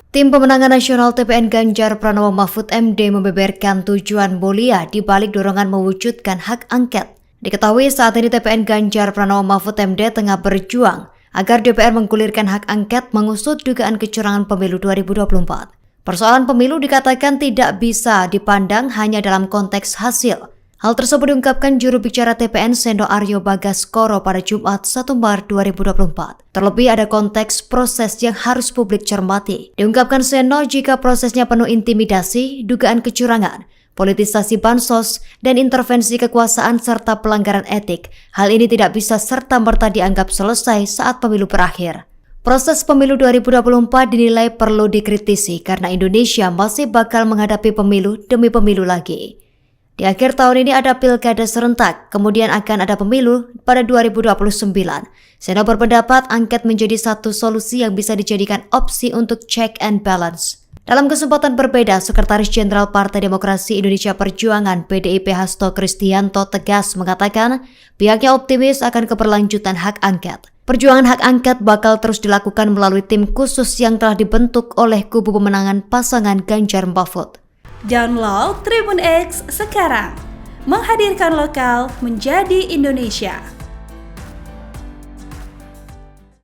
Tim Pemenangan Nasional TPN Ganjar Pranowo Mahfud MD membeberkan tujuan mulia di balik dorongan mewujudkan hak angket. Diketahui saat ini TPN Ganjar Pranowo Mahfud MD tengah berjuang agar DPR menggulirkan hak angket mengusut dugaan kecurangan pemilu 2024. Persoalan pemilu dikatakan tidak bisa dipandang hanya dalam konteks hasil. Hal tersebut diungkapkan juru bicara TPN Sendo Aryo Bagaskoro pada Jumat 1 Maret 2024. Terlebih ada konteks proses yang harus publik cermati. Diungkapkan Sendo jika prosesnya penuh intimidasi, dugaan kecurangan, politisasi bansos, dan intervensi kekuasaan serta pelanggaran etik. Hal ini tidak bisa serta-merta dianggap selesai saat pemilu berakhir. Proses pemilu 2024 dinilai perlu dikritisi karena Indonesia masih bakal menghadapi pemilu demi pemilu lagi. Di akhir tahun ini ada pilkada serentak, kemudian akan ada pemilu pada 2029. Seno berpendapat angket menjadi satu solusi yang bisa dijadikan opsi untuk check and balance. Dalam kesempatan berbeda, Sekretaris Jenderal Partai Demokrasi Indonesia Perjuangan PDIP Hasto Kristianto tegas mengatakan pihaknya optimis akan keberlanjutan hak angket. Perjuangan hak angket bakal terus dilakukan melalui tim khusus yang telah dibentuk oleh kubu pemenangan pasangan Ganjar Mahfud. Download Tribun X sekarang, menghadirkan lokal menjadi Indonesia.